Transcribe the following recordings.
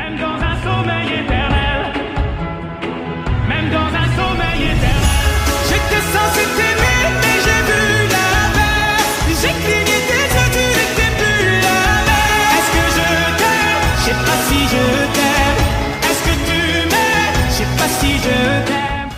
Même dans un sommeil éternel. Même dans un sommeil éternel. J'étais censé t'aimer, mais j'ai vu l'inverse. J'ai cligné tes yeux, tu n'étais plus la même. Est-ce que je t'aime? Je sais pas si je t'aime. Est-ce que tu m'aimes? Je sais pas si je t'aime.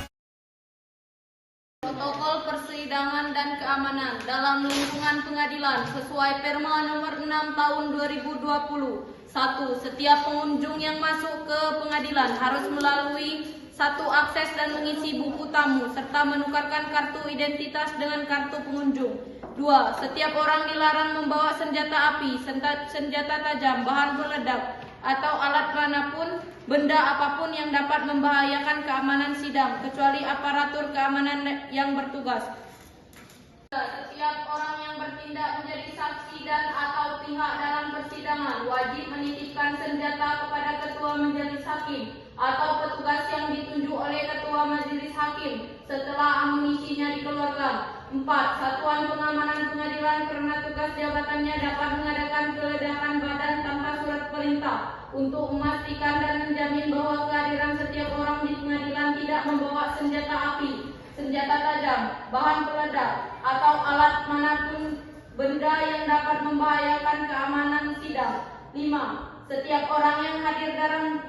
Protokol Persidangan dan Keamanan dalam lingkungan pengadilan sesuai Perma nomor 6 tahun 2020. 1. Setiap pengunjung yang masuk ke pengadilan harus melalui satu akses dan mengisi buku tamu serta menukarkan kartu identitas dengan kartu pengunjung. 2. Setiap orang dilarang membawa senjata api, senjata tajam, bahan peledak, atau alat manapun, benda apapun yang dapat membahayakan keamanan sidang, kecuali aparatur keamanan yang bertugas. Setiap orang yang bertindak menjadi saksi dan atau pihak dalam persidangan wajib menitipkan senjata kepada ketua majelis hakim atau petugas yang ditunjuk oleh ketua majelis hakim setelah amunisinya dikeluarkan. 4. Satuan pengamanan pengadilan karena tugas jabatannya dapat mengadakan peledakan badan tanpa surat perintah untuk memastikan dan menjamin bahwa kehadiran setiap orang di pengadilan tidak membawa senjata api, senjata tajam, bahan peledak, atau alat manapun benda yang dapat membahayakan keamanan sidang. 5. Setiap orang yang hadir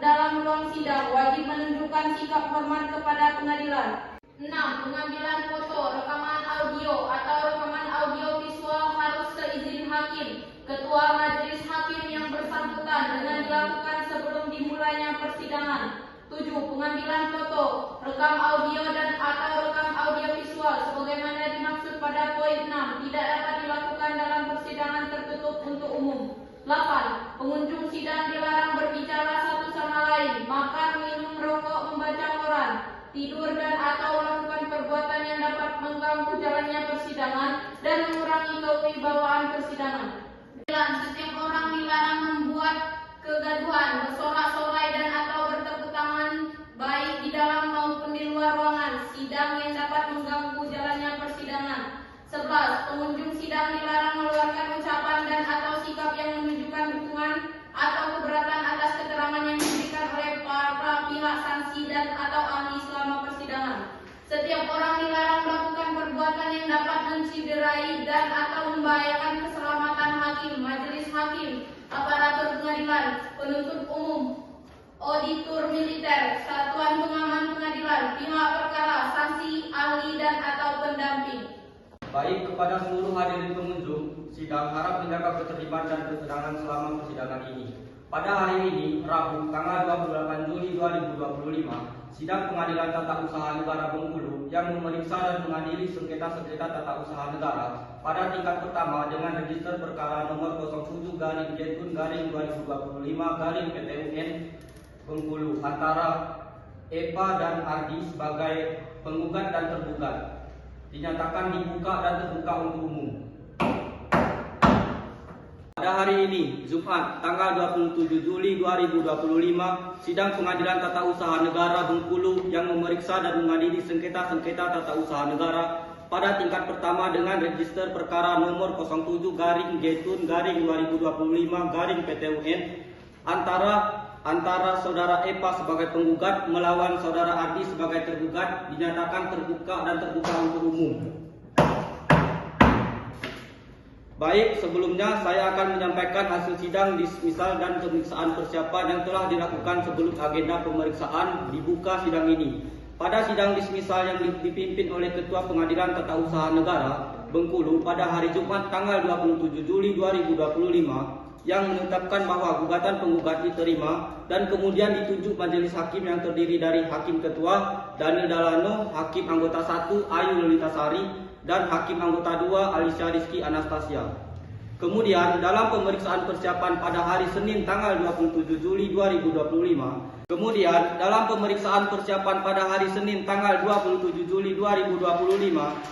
dalam ruang sidang wajib menunjukkan sikap hormat kepada pengadilan. 6. Pengambilan foto, rekaman audio, atau rekaman audio visual harus seizin hakim, ketua majelis hakim yang bersangkutan dengan dilakukan sebelum dimulainya persidangan. 7. Pengambilan foto, rekam audio dan atau rekam audio visual sebagaimana dimaksud pada poin 6 tidak dapat dilakukan dalam persidangan tertutup untuk umum. 8. Pengunjung sidang dilarang berbicara satu sama lain, makan, minum, merokok, membaca koran, tidur dan atau melakukan perbuatan yang dapat mengganggu jalannya persidangan dan mengurangi kewibawaan persidangan. 9. Setiap orang dilarang membuat kegaduhan, bersorak-sorai dan atau bertepuk tangan baik di dalam maupun di luar ruangan sidang yang dapat mengganggu jalannya persidangan. 11. Pengunjung sidang dilarang mengeluarkan ucapan dan atau sikap yang menunjukkan dukungan atau keberatan atas keterangan yang diberikan oleh para pihak saksi dan atau ahli selama persidangan. Setiap orang dilarang melakukan perbuatan yang dapat menciderai dan atau membahayakan keselamatan hakim, majelis hakim, aparatur pengadilan, penuntut umum, auditor militer, satuan pengaman pengadilan, pihak perkara, saksi, ahli dan atau pendamping. Baik, kepada seluruh hadirin pengunjung sidang, harap menjaga ketertiban dan ketenangan selama persidangan ini. Pada hari ini, Rabu, tanggal 28 Juli 2025, sidang Pengadilan Tata Usaha Negara Bengkulu yang memeriksa dan mengadili sengketa-sengketa tata usaha negara pada tingkat pertama dengan register perkara nomor 07/J/2025/PTUN Bengkulu antara EPA dan Ardi sebagai penggugat dan tergugat dinyatakan dibuka dan terbuka untuk umum. Pada hari ini, Jumat, tanggal 27 Juli 2025, sidang Pengadilan Tata Usaha Negara Bengkulu yang memeriksa dan mengadili sengketa-sengketa tata usaha negara pada tingkat pertama dengan register perkara nomor 07/J/2025/PTUN antara saudara EPA sebagai penggugat melawan saudara Ardi sebagai tergugat dinyatakan terbuka dan terbuka untuk umum. Baik, sebelumnya saya akan menyampaikan hasil sidang dismisal dan pemeriksaan persiapan yang telah dilakukan sebelum agenda pemeriksaan dibuka sidang ini. Pada sidang dismisal yang dipimpin oleh Ketua Pengadilan Tata Usaha Negara Bengkulu pada hari Jumat tanggal 27 Juli 2025 yang menetapkan bahwa gugatan penggugat diterima dan kemudian ditunjuk majelis hakim yang terdiri dari Hakim Ketua Daniel Dalano, Hakim Anggota 1 Ayu Lolitasari, dan Hakim Anggota 2 Alicia Rizky Anastasia. Kemudian dalam pemeriksaan persiapan pada hari Senin tanggal 27 Juli 2025,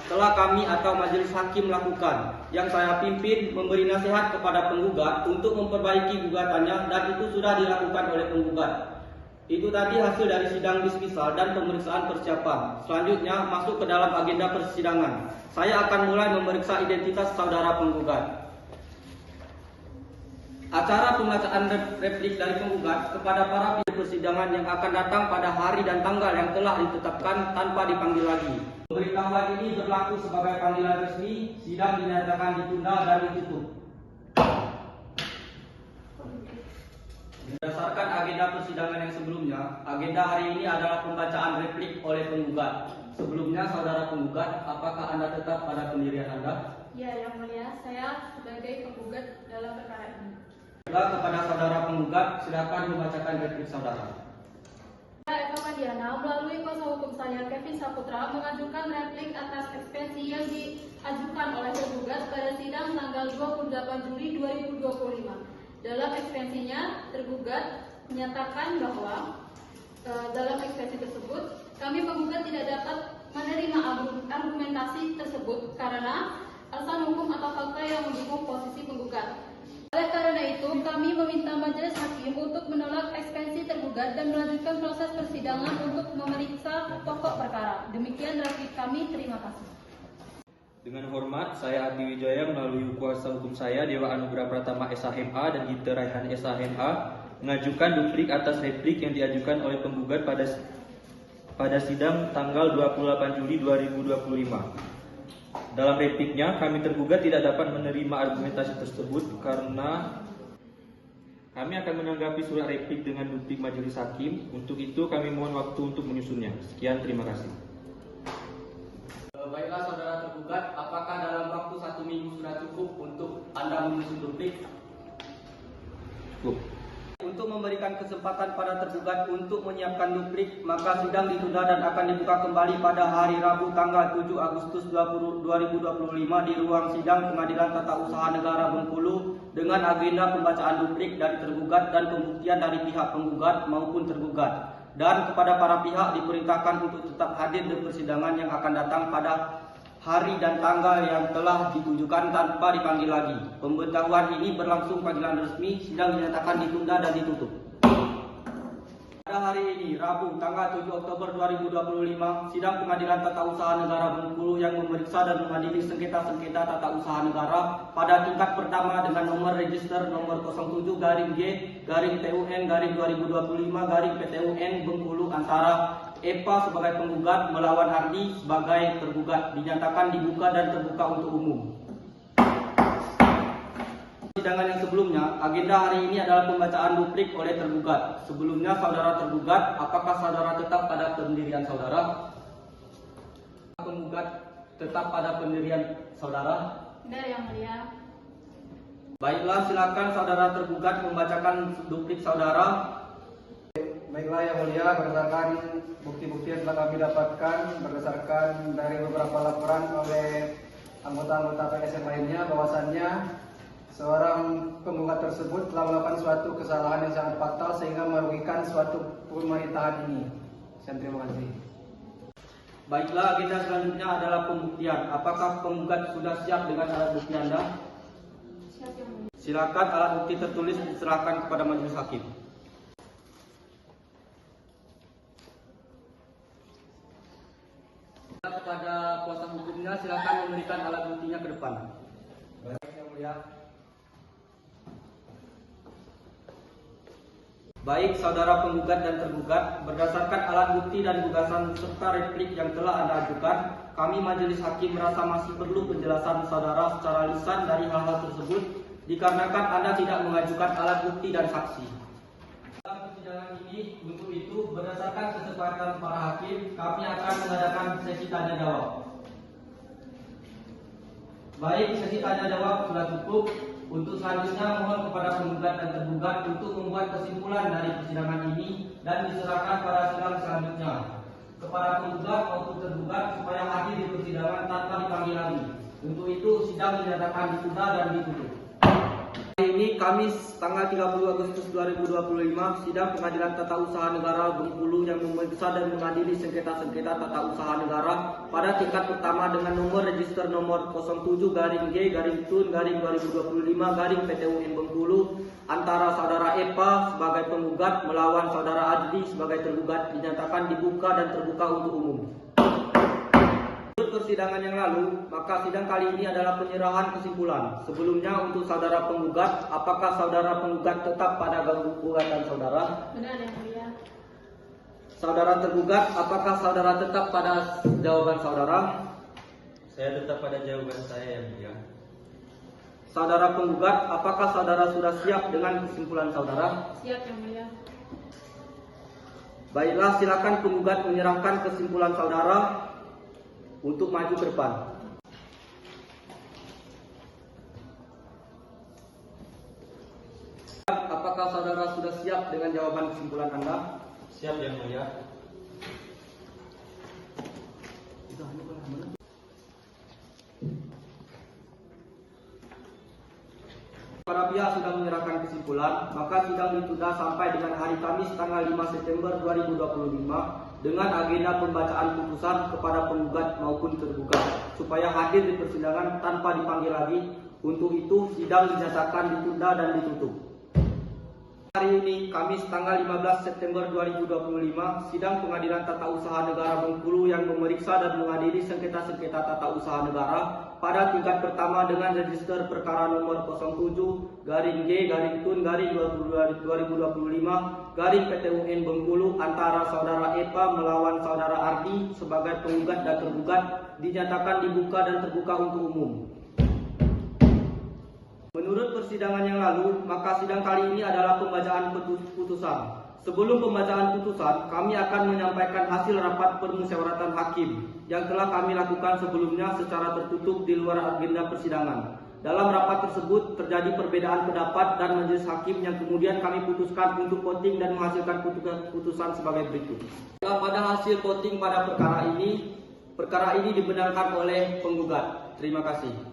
telah kami atau majelis hakim lakukan yang saya pimpin memberi nasihat kepada penggugat untuk memperbaiki gugatannya dan itu sudah dilakukan oleh penggugat. Itu tadi hasil dari sidang dismisal dan pemeriksaan persiapan. Selanjutnya masuk ke dalam agenda persidangan. Saya akan mulai memeriksa identitas saudara penggugat. Acara pembacaan replik dari penggugat kepada para pihak persidangan yang akan datang pada hari dan tanggal yang telah ditetapkan tanpa dipanggil lagi. Pemberitahuan ini berlaku sebagai panggilan resmi, sidang dinyatakan ditunda dan ditutup. Berdasarkan agenda persidangan yang sebelumnya, agenda hari ini adalah pembacaan replik oleh penggugat. Sebelumnya, saudara penggugat, apakah Anda tetap pada pendirian Anda? Ya, Yang Mulia, saya sebagai penggugat dalam perkara ini. Kepada saudara penggugat, silakan membacakan replik saudara. Saya Eva Madiana, melalui kuasa hukum saya Kevin Saputra mengajukan replik atas eksepsi yang diajukan oleh tergugat pada sidang tanggal 28 Juli 2025. Dalam eksepsinya, tergugat menyatakan bahwa dalam eksepsi tersebut, kami penggugat tidak dapat menerima argumentasi tersebut karena alasan hukum atau fakta yang mendukung posisi penggugat. Oleh karena itu, kami meminta majelis hakim untuk menolak eksepsi tergugat dan melanjutkan proses persidangan untuk memeriksa pokok perkara. Demikian replik kami, terima kasih. Dengan hormat, saya Adi Wijaya melalui kuasa hukum saya Dewa Anugrah Pratama SHMA dan Gita Raihan SHMA mengajukan duplik atas replik yang diajukan oleh penggugat pada sidang tanggal 28 Juli 2025. Dalam repliknya, kami tergugat tidak dapat menerima argumentasi tersebut karena kami akan menanggapi surat replik dengan duplik majelis hakim. Untuk itu, kami mohon waktu untuk menyusunnya. Sekian, terima kasih. Baiklah saudara tergugat, apakah dalam waktu 1 minggu sudah cukup untuk Anda menyusun duplik? Cukup. Untuk memberikan kesempatan pada tergugat untuk menyiapkan duplik, maka sidang ditunda dan akan dibuka kembali pada hari Rabu tanggal 7 Agustus 2025 di ruang sidang Pengadilan Tata Usaha Negara Bengkulu dengan agenda pembacaan duplik dari tergugat dan pembuktian dari pihak penggugat maupun tergugat. Dan kepada para pihak diperintahkan untuk tetap hadir di persidangan yang akan datang pada hari dan tanggal yang telah ditunjukkan tanpa dipanggil lagi. Pemberitahuan ini berlangsung panggilan resmi, sidang dinyatakan ditunda dan ditutup. Pada hari ini, Rabu, tanggal 7 Oktober 2025, sidang Pengadilan Tata Usaha Negara Bengkulu yang memeriksa dan mengadili sengketa-sengketa tata usaha negara pada tingkat pertama dengan nomor register nomor 07-G-TUN-2025-PTUN Bengkulu antara EPA sebagai penggugat melawan Ardi sebagai tergugat dinyatakan dibuka dan terbuka untuk umum. Persidangan yang sebelumnya, agenda hari ini adalah pembacaan duplik oleh tergugat. Sebelumnya, saudara tergugat, apakah saudara tetap pada pendirian saudara? Penggugat tetap pada pendirian saudara? Benar, Yang Mulia. Baiklah, silakan saudara tergugat membacakan duplik saudara. Baiklah Yang Mulia, berdasarkan bukti-bukti yang telah kami dapatkan berdasarkan dari beberapa laporan oleh anggota-anggota PSM lainnya bahwasannya seorang penggugat tersebut telah melakukan suatu kesalahan yang sangat fatal sehingga merugikan suatu pemerintahan ini. Terima kasih. Baiklah, agenda selanjutnya adalah pembuktian. Apakah penggugat sudah siap dengan alat bukti Anda? Siap, Yang Mulia. Silakan alat bukti tertulis diserahkan kepada majelis hakim. Kepada kuasa hukumnya, silakan memberikan alat buktinya ke depan. Baik Yang Mulia. Baik saudara penggugat dan tergugat, berdasarkan alat bukti dan gugatan serta replik yang telah Anda ajukan, kami majelis hakim merasa masih perlu penjelasan saudara secara lisan dari hal-hal tersebut dikarenakan Anda tidak mengajukan alat bukti dan saksi. Dalam persidangan ini, untuk itu berdasarkan kesepakatan para hakim, kami akan mengadakan sesi tanya jawab. Baik, sesi tanya jawab sudah cukup. Untuk selanjutnya mohon kepada penggugat dan tergugat untuk membuat kesimpulan dari persidangan ini dan diserahkan pada sidang selanjutnya kepada penggugat maupun tergugat supaya hadir di persidangan tanpa dipanggil lagi. Untuk itu sidang dinyatakan ditunda dan ditutup. Hari ini Kamis tanggal 30 Agustus 2025, sidang Pengadilan Tata Usaha Negara Bengkulu yang memeriksa dan mengadili sengketa-sengketa tata usaha negara pada tingkat pertama dengan nomor register nomor 07-G-TUN-2025-PTUN Bengkulu antara saudara EPA sebagai penggugat melawan saudara Adli sebagai tergugat dinyatakan dibuka dan terbuka untuk umum. Menurut persidangan yang lalu, maka sidang kali ini adalah penyerahan kesimpulan. Sebelumnya untuk saudara penggugat, apakah saudara penggugat tetap pada gugatan saudara? Benar yang mulia. Saudara tergugat, apakah saudara tetap pada jawaban saudara? Saya tetap pada jawaban saya yang mulia. Saudara penggugat, apakah saudara sudah siap dengan kesimpulan saudara? Siap yang mulia. Baiklah, silakan penggugat menyerahkan kesimpulan saudara untuk maju ke depan. Apakah saudara sudah siap dengan jawaban kesimpulan Anda? Siap yang mulia. Para pihak sudah menyerahkan kesimpulan, maka sidang ditunda sampai dengan hari Kamis tanggal 5 September 2025 dengan agenda pembacaan putusan kepada penggugat maupun tergugat supaya hadir di persidangan tanpa dipanggil lagi. Untuk itu, sidang dinyatakan ditunda dan ditutup. Hari ini, Kamis tanggal 15 September 2025, sidang Pengadilan Tata Usaha Negara Bengkulu yang memeriksa dan mengadili sengketa-sengketa tata usaha negara pada tingkat pertama dengan register perkara nomor 07-G-Tun-2025 Bengkulu antara saudara Epa melawan saudara Ardi sebagai penggugat dan tergugat dinyatakan dibuka dan terbuka untuk umum. Menurut persidangan yang lalu, maka sidang kali ini adalah pembacaan putusan. Sebelum pembacaan putusan, kami akan menyampaikan hasil rapat permusyawaratan hakim yang telah kami lakukan sebelumnya secara tertutup di luar agenda persidangan. Dalam rapat tersebut terjadi perbedaan pendapat dan majelis hakim yang kemudian kami putuskan untuk voting dan menghasilkan putusan sebagai berikut. Pada hasil voting pada perkara ini dibenarkan oleh penggugat. Terima kasih.